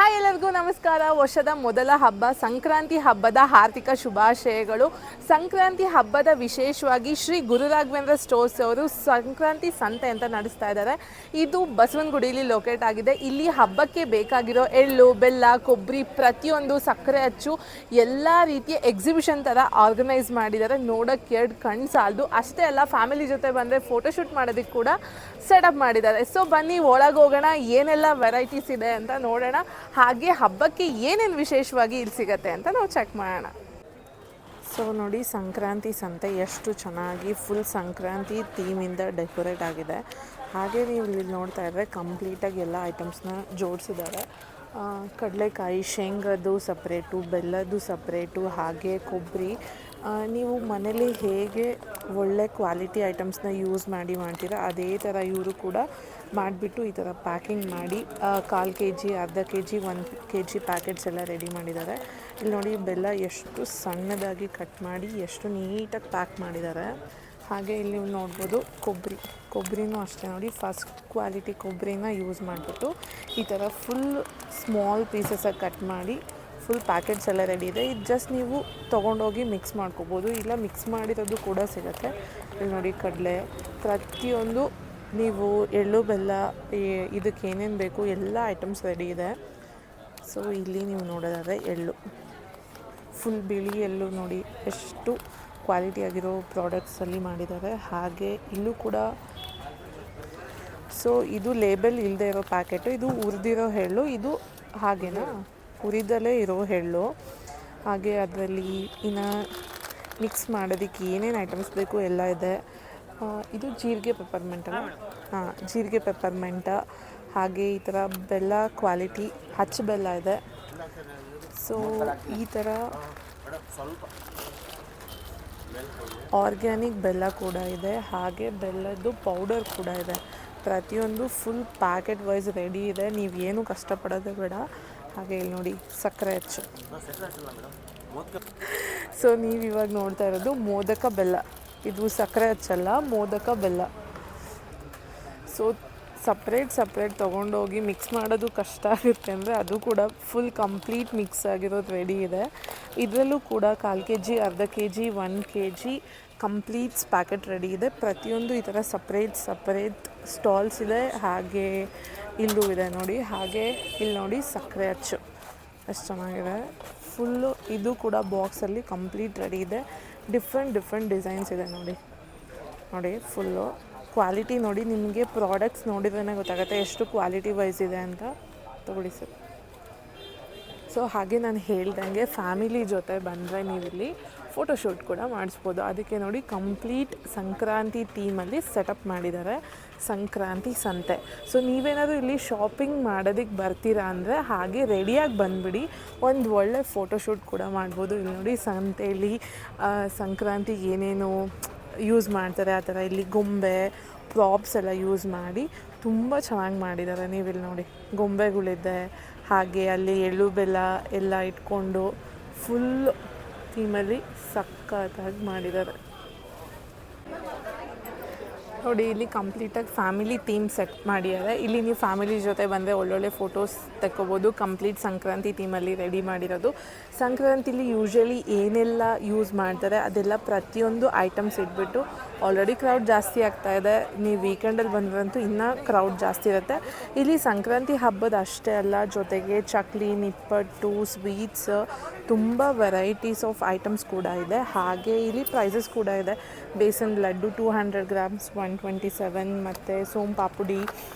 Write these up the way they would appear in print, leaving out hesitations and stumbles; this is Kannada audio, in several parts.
ಹಾಯ್ ಎಲ್ಲರಿಗೂ ನಮಸ್ಕಾರ. ವರ್ಷದ ಮೊದಲ ಹಬ್ಬ ಸಂಕ್ರಾಂತಿ ಹಬ್ಬದ ಹಾರ್ದಿಕ ಶುಭಾಶಯಗಳು. ಸಂಕ್ರಾಂತಿ ಹಬ್ಬದ ವಿಶೇಷವಾಗಿ ಶ್ರೀ ಗುರು ರಾಘವೇಂದ್ರ ಸ್ಟೋರ್ಸ್ ಅವರು ಸಂಕ್ರಾಂತಿ ಸಂತೆ ಅಂತ ನಡೆಸ್ತಾ ಇದ್ದಾರೆ. ಇದು ಬಸವನಗುಡಿಯಲ್ಲಿ ಲೊಕೇಟ್ ಆಗಿದೆ. ಇಲ್ಲಿ ಹಬ್ಬಕ್ಕೆ ಬೇಕಾಗಿರೋ ಎಳ್ಳು, ಬೆಲ್ಲ, ಕೊಬ್ಬರಿ, ಪ್ರತಿಯೊಂದು ಸಕ್ಕರೆ ಅಚ್ಚು ಎಲ್ಲ ರೀತಿಯ ಎಕ್ಸಿಬಿಷನ್ ಥರ ಆರ್ಗನೈಸ್ ಮಾಡಿದ್ದಾರೆ. ನೋಡೋಕ್ಕೆ ಎರಡು ಕಣ್ಣು ಸಾಲದು. ಅಷ್ಟೇ ಅಲ್ಲ, ಫ್ಯಾಮಿಲಿ ಜೊತೆ ಬಂದರೆ ಫೋಟೋಶೂಟ್ ಮಾಡೋದಕ್ಕೆ ಕೂಡ ಸೆಟಪ್ ಮಾಡಿದ್ದಾರೆ. ಸೊ ಬನ್ನಿ ಒಳಗೆ ಹೋಗೋಣ, ಏನೆಲ್ಲ ವೆರೈಟೀಸ್ ಇದೆ ಅಂತ ನೋಡೋಣ. ಹಾಗೆ ಹಬ್ಬಕ್ಕೆ ಏನೇನು ವಿಶೇಷವಾಗಿ ಇಲ್ಲಿ ಸಿಗುತ್ತೆ ಅಂತ ನಾವು ಚೆಕ್ ಮಾಡೋಣ. ಸೊ ನೋಡಿ, ಸಂಕ್ರಾಂತಿ ಸಂತೆ ಎಷ್ಟು ಚೆನ್ನಾಗಿ ಫುಲ್ ಸಂಕ್ರಾಂತಿ ಥೀಮಿಂದ ಡೆಕೋರೇಟ್ ಆಗಿದೆ. ಹಾಗೆ ನೀವು ಇಲ್ಲಿ ನೋಡ್ತಾ ಇದ್ದರೆ ಕಂಪ್ಲೀಟಾಗಿ ಎಲ್ಲ ಐಟಮ್ಸ್ನ ಜೋಡಿಸಿದ್ದಾರೆ. ಕಡಲೆಕಾಯಿ, ಶೇಂಗದ್ದು ಸಪ್ರೇಟು, ಬೆಲ್ಲದ್ದು ಸಪ್ರೇಟು, ಹಾಗೆ ಕೊಬ್ಬರಿ. ನೀವು ಮನೇಲಿ ಹೇಗೆ ಒಳ್ಳೆ ಕ್ವಾಲಿಟಿ ಐಟಮ್ಸ್ನ ಯೂಸ್ ಮಾಡ್ತೀರ ಅದೇ ಥರ ಇವರು ಕೂಡ ಮಾಡಿಬಿಟ್ಟು ಈ ಥರ ಪ್ಯಾಕಿಂಗ್ ಮಾಡಿ 1/4 kg, ಅರ್ಧ kg, 1 kg ಪ್ಯಾಕೆಟ್ಸ್ ಎಲ್ಲ ರೆಡಿ ಮಾಡಿದ್ದಾರೆ. ಇಲ್ಲಿ ನೋಡಿ, ಬೆಲ್ಲ ಎಷ್ಟು ಸಣ್ಣದಾಗಿ ಕಟ್ ಮಾಡಿ ಎಷ್ಟು ನೀಟಾಗಿ ಪ್ಯಾಕ್ ಮಾಡಿದ್ದಾರೆ. ಹಾಗೆ ಇಲ್ಲಿ ನೀವು ನೋಡ್ಬೋದು ಕೊಬ್ಬರಿನೂ ಅಷ್ಟೇ ನೋಡಿ, ಫಸ್ಟ್ ಕ್ವಾಲಿಟಿ ಕೊಬ್ಬರಿನ ಯೂಸ್ ಮಾಡಿಬಿಟ್ಟು ಈ ಥರ ಫುಲ್ ಸ್ಮಾಲ್ ಪೀಸಸ್ಸಾಗಿ ಕಟ್ ಮಾಡಿ ಫುಲ್ ಪ್ಯಾಕೆಟ್ಸ್ ಎಲ್ಲ ರೆಡಿ ಇದೆ. ಇದು ಜಸ್ಟ್ ನೀವು ತೊಗೊಂಡೋಗಿ ಮಿಕ್ಸ್ ಮಾಡ್ಕೋಬೋದು, ಇಲ್ಲ ಮಿಕ್ಸ್ ಮಾಡಿರೋದು ಕೂಡ ಸಿಗುತ್ತೆ. ಇಲ್ಲಿ ನೋಡಿ, ಕಡಲೆ, ಪ್ರತಿಯೊಂದು ನೀವು ಎಳ್ಳು, ಬೆಲ್ಲ, ಇದಕ್ಕೆ ಏನೇನು ಬೇಕು ಎಲ್ಲ ಐಟಮ್ಸ್ ರೆಡಿ ಇದೆ. ಸೊ ಇಲ್ಲಿ ನೀವು ನೋಡೋದಾದರೆ ಎಳ್ಳು, ಫುಲ್ ಬಿಳಿ ಎಳ್ಳು ನೋಡಿ ಎಷ್ಟು ಕ್ವಾಲಿಟಿ ಆಗಿರೋ ಪ್ರಾಡಕ್ಟ್ಸಲ್ಲಿ ಮಾಡಿದ್ದಾರೆ. ಹಾಗೆ ಇಲ್ಲೂ ಕೂಡ ಸೊ ಇದು ಲೇಬಲ್ ಇಲ್ಲದೆ ಇರೋ ಪ್ಯಾಕೆಟು, ಇದು ಹುರಿದಿರೋ ಎಳ್ಳು, ಇದು ಹಾಗೇನಾ ಹುರಿದಲ್ಲೇ ಇರೋ ಎಳ್ಳು. ಹಾಗೆ ಅದರಲ್ಲಿ ಇನ್ನು ಮಿಕ್ಸ್ ಮಾಡೋದಕ್ಕೆ ಏನೇನು ಐಟಮ್ಸ್ ಬೇಕು ಎಲ್ಲ ಇದೆ. ಇದು ಜೀರಿಗೆ ಪೆಪ್ಪರ್ಮೆಂಟಲ್ಲ, ಜೀರಿಗೆ ಪೆಪ್ಪರ್ಮೆಂಟ. ಹಾಗೆ ಈ ಥರ ಬೆಲ್ಲ ಕ್ವಾಲಿಟಿ ಹಚ್ಚ ಬೆಲ್ಲ ಇದೆ. ಸೊ ಈ ಥರ ಆರ್ಗ್ಯಾನಿಕ್ ಬೆಲ್ಲ ಕೂಡ ಇದೆ. ಹಾಗೆ ಬೆಲ್ಲದ್ದು ಪೌಡರ್ ಕೂಡ ಇದೆ. ಪ್ರತಿಯೊಂದು ಫುಲ್ ಪ್ಯಾಕೆಟ್ ವೈಸ್ ರೆಡಿ ಇದೆ, ನೀವೇನು ಕಷ್ಟಪಡೋದೇ ಬೇಡ. ಹಾಗೆ ಇಲ್ಲಿ ನೋಡಿ, ಸಕ್ಕರೆ ಅಚ್ಚು. ಸೊ ನೀವು ಇವಾಗ ನೋಡ್ತಾ ಇರೋದು ಮೋದಕ ಬೆಲ್ಲ, ಇದು ಸಕ್ಕರೆ ಅಚ್ಚಲ್ಲ, ಮೋದಕ ಬೆಲ್ಲ. ಸೊ ಸಪ್ರೇಟ್ ತೊಗೊಂಡೋಗಿ ಮಿಕ್ಸ್ ಮಾಡೋದು ಕಷ್ಟ ಆಗುತ್ತೆ ಅಂದರೆ ಅದು ಕೂಡ ಫುಲ್ ಕಂಪ್ಲೀಟ್ ಮಿಕ್ಸ್ ಆಗಿರೋದು ರೆಡಿ ಇದೆ. ಇದರಲ್ಲೂ ಕೂಡ 1/4 kg, ಅರ್ಧ kg, 1 kg completes packet ready ಇದೆ. ಪ್ರತಿಯೊಂದು ಈ ಥರ ಸಪ್ರೇಟ್ ಸ್ಟಾಲ್ಸ್ ಇದೆ. ಹಾಗೆ ಇಲ್ಲೂ ಇದೆ ನೋಡಿ. ಹಾಗೆ ಇಲ್ಲಿ ನೋಡಿ, ಸಕ್ಕರೆ ಅಚ್ಚು ಎಷ್ಟು ಚೆನ್ನಾಗಿದೆ. ಫುಲ್ಲು ಇದು ಕೂಡ ಬಾಕ್ಸಲ್ಲಿ ಕಂಪ್ಲೀಟ್ ರೆಡಿ ಇದೆ. ಡಿಫ್ರೆಂಟ್ ಡಿಸೈನ್ಸ್ ಇದೆ ನೋಡಿ ಫುಲ್ಲು ಕ್ವಾಲಿಟಿ ನೋಡಿ. ನಿಮಗೆ ಪ್ರಾಡಕ್ಟ್ಸ್ ನೋಡಿದ್ರೇ ಗೊತ್ತಾಗುತ್ತೆ ಎಷ್ಟು ಕ್ವಾಲಿಟಿ ವೈಸ್ ಇದೆ ಅಂತ. ತಗೊಳ್ಳಿ ಸರ್. ಸೊ ಹಾಗೆ ನಾನು ಹೇಳ್ದಂಗೆ ಫ್ಯಾಮಿಲಿ ಜೊತೆ ಬಂದರೆ ನೀವಿಲ್ಲಿ ಫೋಟೋಶೂಟ್ ಕೂಡ ಮಾಡಿಸ್ಬೋದು. ಅದಕ್ಕೆ ನೋಡಿ, ಕಂಪ್ಲೀಟ್ ಸಂಕ್ರಾಂತಿ ಥೀಮಲ್ಲಿ ಸೆಟಪ್ ಮಾಡಿದ್ದಾರೆ ಸಂಕ್ರಾಂತಿ ಸಂತೆ. ಸೊ ನೀವೇನಾದರೂ ಇಲ್ಲಿ ಶಾಪಿಂಗ್ ಮಾಡೋದಕ್ಕೆ ಬರ್ತೀರಾ ಅಂದರೆ ಹಾಗೆ ರೆಡಿಯಾಗಿ ಬಂದುಬಿಡಿ, ಒಂದು ಒಳ್ಳೆ ಫೋಟೋಶೂಟ್ ಕೂಡ ಮಾಡ್ಬೋದು. ಇಲ್ಲಿ ನೋಡಿ, ಸಂತೆಯಲ್ಲಿ ಸಂಕ್ರಾಂತಿಗೆ ಏನೇನು ಯೂಸ್ ಮಾಡ್ತಾರೆ ಆ ಥರ ಇಲ್ಲಿ ಗೊಂಬೆ ಪ್ರಾಪ್ಸ್ ಎಲ್ಲ ಯೂಸ್ ಮಾಡಿ ತುಂಬ ಚೆನ್ನಾಗಿ ಮಾಡಿದ್ದಾರೆ. ನೀವಿಲ್ಲಿ ನೋಡಿ, ಗೊಂಬೆಗಳಿದೆ. ಹಾಗೆ ಅಲ್ಲಿ ಎಳ್ಳು ಬೆಲ್ಲ ಎಲ್ಲ ಇಟ್ಕೊಂಡು ಫುಲ್ ಥೀಮಲ್ಲಿ ಸಖತ್ತಾಗಿ ಮಾಡಿದ್ದಾರೆ ನೋಡಿ. ಇಲ್ಲಿ ಕಂಪ್ಲೀಟಾಗಿ ಫ್ಯಾಮಿಲಿ ಥೀಮ್ ಸೆಟ್ ಮಾಡಿದ್ದಾರೆ. ಇಲ್ಲಿ ನೀವು ಫ್ಯಾಮಿಲಿ ಜೊತೆ ಬಂದರೆ ಒಳ್ಳೊಳ್ಳೆ ಫೋಟೋಸ್ ತೆಕ್ಕೋಬೋದು. ಕಂಪ್ಲೀಟ್ ಸಂಕ್ರಾಂತಿ ಥೀಮಲ್ಲಿ ರೆಡಿ ಮಾಡಿರೋದು. ಸಂಕ್ರಾಂತಿಲಿ ಯೂಶ್ವಲಿ ಏನೆಲ್ಲ ಯೂಸ್ ಮಾಡ್ತಾರೆ ಅದೆಲ್ಲ ಪ್ರತಿಯೊಂದು ಐಟಮ್ಸ್ ಇಟ್ಬಿಟ್ಟು ಆಲ್ರೆಡಿ ಕ್ರೌಡ್ ಜಾಸ್ತಿ ಆಗ್ತಾಯಿದೆ. ನೀವು ವೀಕೆಂಡಲ್ಲಿ ಬಂದ್ರಂತೂ ಇನ್ನೂ ಕ್ರೌಡ್ ಜಾಸ್ತಿ ಇರುತ್ತೆ. ಇಲ್ಲಿ ಸಂಕ್ರಾಂತಿ ಹಬ್ಬದ ಅಷ್ಟೇ ಅಲ್ಲ, ಜೊತೆಗೆ ಚಕ್ಲಿ, ನಿಪ್ಪಟ್ಟು, ಸ್ವೀಟ್ಸ್, ತುಂಬ ವೆರೈಟೀಸ್ ಆಫ್ ಐಟಮ್ಸ್ ಕೂಡ ಇದೆ. ಹಾಗೆ ಇಲ್ಲಿ ಪ್ರೈಸಸ್ ಕೂಡ ಇದೆ. ಬೇಸನ್ ಲಡ್ಡು 200 grams 127, ಮತ್ತು ಸೋಮ್ ಪಾಪುಡಿ.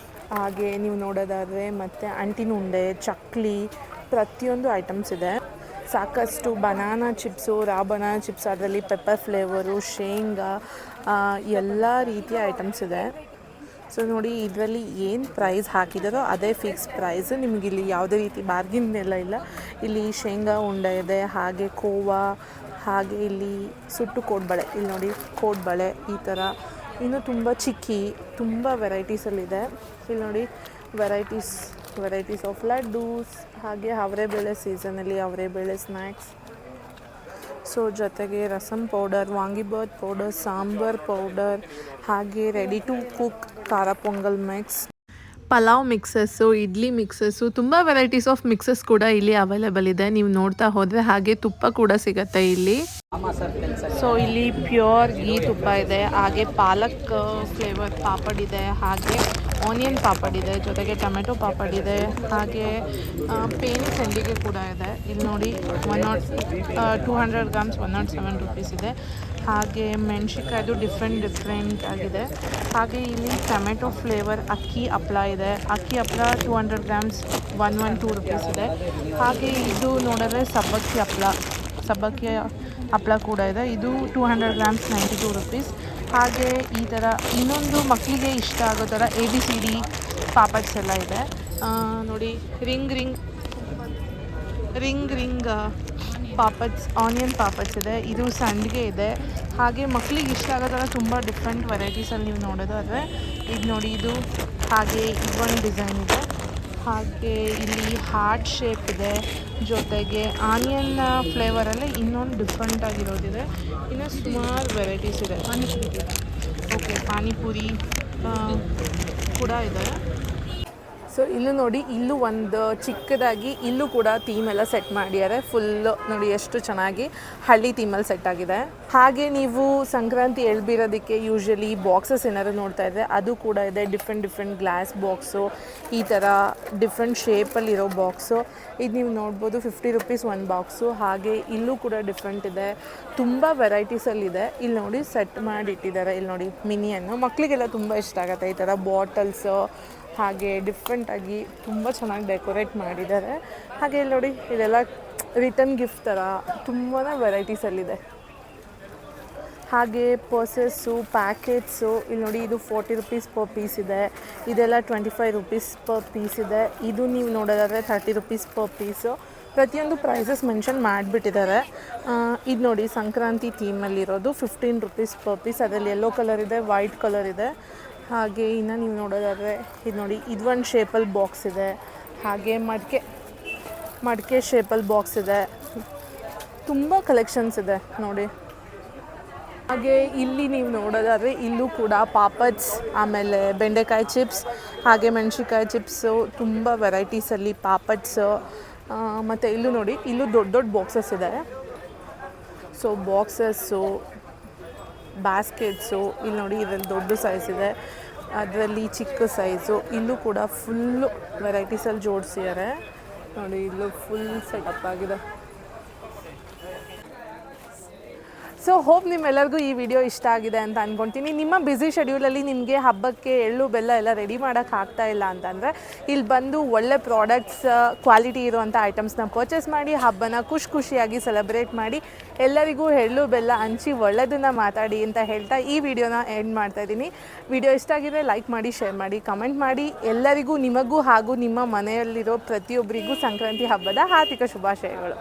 ಹಾಗೆ ನೀವು ನೋಡೋದಾದರೆ ಮತ್ತು ಅಂಟಿನುಂಡೆ, ಚಕ್ಲಿ, ಪ್ರತಿಯೊಂದು ಐಟಮ್ಸ್ ಇದೆ. ಸಾಕಷ್ಟು ಬನಾನಾ ಚಿಪ್ಸು, ಬನಾನಾ ಚಿಪ್ಸ್, ಅದರಲ್ಲಿ ಪೆಪ್ಪರ್ ಫ್ಲೇವರು, ಶೇಂಗಾ, ಎಲ್ಲ ರೀತಿಯ ಐಟಮ್ಸ್ ಇದೆ. ಸೊ ನೋಡಿ, ಇದರಲ್ಲಿ ಏನು ಪ್ರೈಸ್ ಹಾಕಿದಾರೋ ಅದೇ ಫಿಕ್ಸ್ ಪ್ರೈಸ್. ನಿಮಗಿಲ್ಲಿ ಯಾವುದೇ ರೀತಿ ಬಾರ್ಗಿನ್ ಎಲ್ಲ ಇಲ್ಲ. ಇಲ್ಲಿ ಶೇಂಗಾ ಉಂಡೆ ಇದೆ, ಹಾಗೆ ಕೋವಾ, ಹಾಗೆ ಇಲ್ಲಿ ಸುಟ್ಟು ಕೋಡ್ಬಳೆ, ಇಲ್ಲಿ ನೋಡಿ ಕೋಡ್ಬಳೆ, ಈ ಥರ ಇನ್ನೂ ತುಂಬ ಚಿಕ್ಕಿ, ತುಂಬ ವೆರೈಟೀಸಲ್ಲಿದೆ. ಇಲ್ಲಿ ನೋಡಿ, ವೆರೈಟೀಸ್ ಆಫ್ ಲಡ್ಡೂಸ್. ಹಾಗೆ ಅವರೆಬೇಳೆ ಸೀಸನಲ್ಲಿ ಅವರೆಬೇಳೆ ಸ್ನ್ಯಾಕ್ಸ್. ಸೊ ಜೊತೆಗೆ rasam powder, vangibath powder, sambar powder, ಹಾಗೆ ರೆಡಿ ಟು ಕುಕ್ ಖಾರ pongal mix, pulao mixes, idli mixes, ತುಂಬ ವೆರೈಟೀಸ್ ಆಫ್ ಮಿಕ್ಸಸ್ ಕೂಡ ಇಲ್ಲಿ ಅವೈಲೇಬಲ್ ಇದೆ. ನೀವು ನೋಡ್ತಾ ಹೋದರೆ ಹಾಗೆ ತುಪ್ಪ ಕೂಡ ಸಿಗುತ್ತೆ ಇಲ್ಲಿ. ಸೊ ಇಲ್ಲಿ ಪ್ಯೂರ್ ಘೀ ತುಪ್ಪ ಇದೆ, ಹಾಗೆ ಪಾಲಕ್ ಫ್ಲೇವರ್ ಪಾಪಡ್ ಇದೆ, ಹಾಗೆ ಆನಿಯನ್ ಪಾಪಡ್ ಇದೆ, ಜೊತೆಗೆ ಟೊಮೆಟೊ ಪಾಪಡ್ ಇದೆ, ಹಾಗೆ ಪೇನಿ ಸಂಡಿಗೆ ಕೂಡ ಇದೆ. ಇಲ್ಲಿ ನೋಡಿ 200 ಗ್ರಾಮ್ಸ್ 107 ರೂಪೀಸ್ ಇದೆ. ಹಾಗೆ ಮೆಣಸಿನ್ಕಾಯ್ದು ಡಿಫ್ರೆಂಟ್ ಆಗಿದೆ. ಹಾಗೆ ಇಲ್ಲಿ ಟೊಮೆಟೊ ಫ್ಲೇವರ್ ಅಕ್ಕಿ ಹಪ್ಪಳ ಇದೆ. ಅಕ್ಕಿ ಹಪ್ಪಳ 200 ಗ್ರಾಮ್ಸ್ 112 ರೂಪೀಸ್ ಇದೆ. ಹಾಗೆ ಇದು ನೋಡಿದ್ರೆ ಸಬ್ಬಕ್ಕಿ ಹಪ್ಪಳ ಕೂಡ ಇದೆ. ಇದು 200 ಗ್ರಾಮ್ಸ್ 92 ರೂಪೀಸ್. ಹಾಗೆ ಈ ಥರ ಇನ್ನೊಂದು ಮಕ್ಕಳಿಗೆ ಇಷ್ಟ ಆಗೋ ಥರ ABCD ಪಾಪಡ್ಸ್ ಎಲ್ಲ ಇದೆ. ನೋಡಿ ರಿಂಗ್ ಪಾಪಡ್ಸ್, ಆನಿಯನ್ ಪಾಪಡ್ಸ್ ಇದೆ. ಇದು ಸಂಡಿಗೆ ಇದೆ. ಹಾಗೆ ಮಕ್ಕಳಿಗೆ ಇಷ್ಟ ಆಗೋ ಥರ ತುಂಬ ಡಿಫ್ರೆಂಟ್ ವೆರೈಟೀಸಲ್ಲಿ ನೀವು ನೋಡೋದಾದರೆ ಇದು ನೋಡಿ, ಇದು ಹಾಗೆ ಇದೊಂದು ಡಿಸೈನ್ ಇದೆ. ಹಾಗೆ ಇಲ್ಲಿ ಹಾರ್ಟ್ ಶೇಪ್ ಇದೆ, ಜೊತೆಗೆ ಆನಿಯನ್ ಫ್ಲೇವರಲ್ಲೇ ಇನ್ನೊಂದು ಡಿಫ್ರೆಂಟ್ ಆಗಿರೋದಿದೆ. ಇನ್ನು ಸುಮಾರು ವೆರೈಟೀಸ್ ಇದೆ. ಪಾನಿಪುರಿ ಕೂಡ ಇದೆ. ಸೊ ಇಲ್ಲೂ ನೋಡಿ, ಇಲ್ಲೂ ಒಂದು ಚಿಕ್ಕದಾಗಿ ಇಲ್ಲೂ ಕೂಡ ಥೀಮ್ ಎಲ್ಲ ಸೆಟ್ ಮಾಡಿದ್ದಾರೆ. ಫುಲ್ಲು ನೋಡಿ ಎಷ್ಟು ಚೆನ್ನಾಗಿ ಹಳ್ಳಿ ಥೀಮಲ್ಲಿ ಸೆಟ್ ಆಗಿದೆ. ಹಾಗೆ ನೀವು ಸಂಕ್ರಾಂತಿ ಎಳ್ಬಿರೋದಕ್ಕೆ ಯೂಶ್ವಲಿ ಬಾಕ್ಸಸ್ ಏನಾದ್ರು ನೋಡ್ತಾ ಇದ್ದರೆ ಅದು ಕೂಡ ಇದೆ. ಡಿಫ್ರೆಂಟ್ ಗ್ಲಾಸ್ ಬಾಕ್ಸು, ಈ ಥರ ಡಿಫ್ರೆಂಟ್ ಶೇಪಲ್ಲಿರೋ ಬಾಕ್ಸು. ಇದು ನೀವು ನೋಡ್ಬೋದು 50 ರೂಪೀಸ್ ಒಂದು ಬಾಕ್ಸು. ಹಾಗೆ ಇಲ್ಲೂ ಕೂಡ ಡಿಫ್ರೆಂಟ್ ಇದೆ, ತುಂಬ ವೆರೈಟೀಸಲ್ಲಿದೆ. ಇಲ್ಲಿ ನೋಡಿ ಸೆಟ್ ಮಾಡಿಟ್ಟಿದ್ದಾರೆ. ಇಲ್ಲಿ ನೋಡಿ ಮಿನಿಯನ್ನು ಮಕ್ಕಳಿಗೆಲ್ಲ ತುಂಬ ಇಷ್ಟ ಆಗುತ್ತೆ. ಈ ಥರ ಬಾಟಲ್ಸು ಹಾಗೆ ಡಿಫ್ರೆಂಟಾಗಿ ತುಂಬ ಚೆನ್ನಾಗಿ ಡೆಕೋರೇಟ್ ಮಾಡಿದ್ದಾರೆ. ಹಾಗೆ ಇಲ್ಲಿ ನೋಡಿ ಇದೆಲ್ಲ ರಿಟರ್ನ್ ಗಿಫ್ಟ್ ಥರ ತುಂಬಾ ವೆರೈಟೀಸಲ್ಲಿದೆ. ಹಾಗೆ ಪರ್ಸಸ್ಸು, ಪ್ಯಾಕೆಟ್ಸು, ಇಲ್ಲಿ ನೋಡಿ ಇದು 40 ರೂಪೀಸ್ ಪರ್ ಪೀಸ್ ಇದೆ. ಇದೆಲ್ಲ 25 ರೂಪೀಸ್ ಪರ್ ಪೀಸ್ ಇದೆ. ಇದು ನೀವು ನೋಡೋದಾದರೆ 30 ರೂಪೀಸ್ ಪರ್ ಪೀಸು. ಪ್ರತಿಯೊಂದು ಪ್ರೈಸಸ್ ಮೆನ್ಷನ್ ಮಾಡಿಬಿಟ್ಟಿದ್ದಾರೆ. ಇದು ನೋಡಿ ಸಂಕ್ರಾಂತಿ ಥೀಮಲ್ಲಿರೋದು 15 ರೂಪೀಸ್ ಪರ್ ಪೀಸ್. ಅದರಲ್ಲಿ ಯೆಲ್ಲೋ ಕಲರ್ ಇದೆ, ವೈಟ್ ಕಲರ್ ಇದೆ. ಹಾಗೆ ಇನ್ನು ನೀವು ನೋಡೋದಾದರೆ ಇದು ನೋಡಿ, ಇದೊಂದು ಶೇಪಲ್ಲಿ ಬಾಕ್ಸ್ ಇದೆ. ಹಾಗೆ ಮಡಿಕೆ ಶೇಪಲ್ಲಿ ಬಾಕ್ಸ್ ಇದೆ. ತುಂಬ ಕಲೆಕ್ಷನ್ಸ್ ಇದೆ ನೋಡಿ. ಹಾಗೆ ಇಲ್ಲಿ ನೀವು ನೋಡೋದಾದರೆ ಇಲ್ಲೂ ಕೂಡ ಪಾಪಡ್ಸ್, ಆಮೇಲೆ ಬೆಂಡೆಕಾಯಿ ಚಿಪ್ಸ್, ಹಾಗೆ ಮೆಣಸಿನ್ಕಾಯಿ ಚಿಪ್ಸು, ತುಂಬ ವೆರೈಟೀಸಲ್ಲಿ ಪಾಪಡ್ಸು. ಮತ್ತು ಇಲ್ಲೂ ನೋಡಿ, ಇಲ್ಲೂ ದೊಡ್ಡ ಬಾಕ್ಸಸ್ ಇದೆ. ಸೊ ಬಾಕ್ಸಸ್ಸು, ಬ್ಯಾಸ್ಕೆಟ್ಸು, ಇಲ್ಲಿ ನೋಡಿ ಇದರಲ್ಲಿ ದೊಡ್ಡ ಸೈಜ್ ಇದೆ, ಅದರಲ್ಲಿ ಚಿಕ್ಕ ಸೈಜು. ಇಲ್ಲೂ ಕೂಡ ಫುಲ್ಲು ವೆರೈಟೀಸಲ್ಲಿ ಜೋಡಿಸಿದ್ದಾರೆ ನೋಡಿ. ಇಲ್ಲೂ ಫುಲ್ ಸೆಟಪ್ ಆಗಿದೆ. ಸೊ ಹೋಪ್ ನಿಮ್ಮೆಲ್ಲರಿಗೂ ಈ ವಿಡಿಯೋ ಇಷ್ಟ ಆಗಿದೆ ಅಂತ ಅಂದ್ಕೊಳ್ತೀನಿ. ನಿಮ್ಮ ಬ್ಯುಸಿ ಶೆಡ್ಯೂಲಲ್ಲಿ ನಿಮಗೆ ಹಬ್ಬಕ್ಕೆ ಎಳ್ಳು ಬೆಲ್ಲ ಎಲ್ಲ ರೆಡಿ ಮಾಡೋಕ್ಕೆ ಆಗ್ತಾ ಇಲ್ಲ ಅಂತಂದರೆ ಇಲ್ಲಿ ಬಂದು ಒಳ್ಳೆ ಪ್ರಾಡಕ್ಟ್ಸ್, ಕ್ವಾಲಿಟಿ ಇರುವಂಥ ಐಟಮ್ಸ್ನ ಪರ್ಚೇಸ್ ಮಾಡಿ ಹಬ್ಬನ ಖುಷಿಯಾಗಿ ಸೆಲೆಬ್ರೇಟ್ ಮಾಡಿ ಎಲ್ಲರಿಗೂ ಎಳ್ಳು ಬೆಲ್ಲ ಹಂಚಿ ಒಳ್ಳೆಯದನ್ನು ಮಾತಾಡಿ ಅಂತ ಹೇಳ್ತಾ ಈ ವಿಡಿಯೋನ ಎಂಡ್ ಮಾಡ್ತಾಯಿದ್ದೀನಿ. ವಿಡಿಯೋ ಇಷ್ಟ ಆಗಿದ್ರೆ ಲೈಕ್ ಮಾಡಿ, ಶೇರ್ ಮಾಡಿ, ಕಮೆಂಟ್ ಮಾಡಿ. ಎಲ್ಲರಿಗೂ, ನಿಮಗೂ ಹಾಗೂ ನಿಮ್ಮ ಮನೆಯಲ್ಲಿರೋ ಪ್ರತಿಯೊಬ್ಬರಿಗೂ ಸಂಕ್ರಾಂತಿ ಹಬ್ಬದ ಹಾರ್ದಿಕ ಶುಭಾಶಯಗಳು.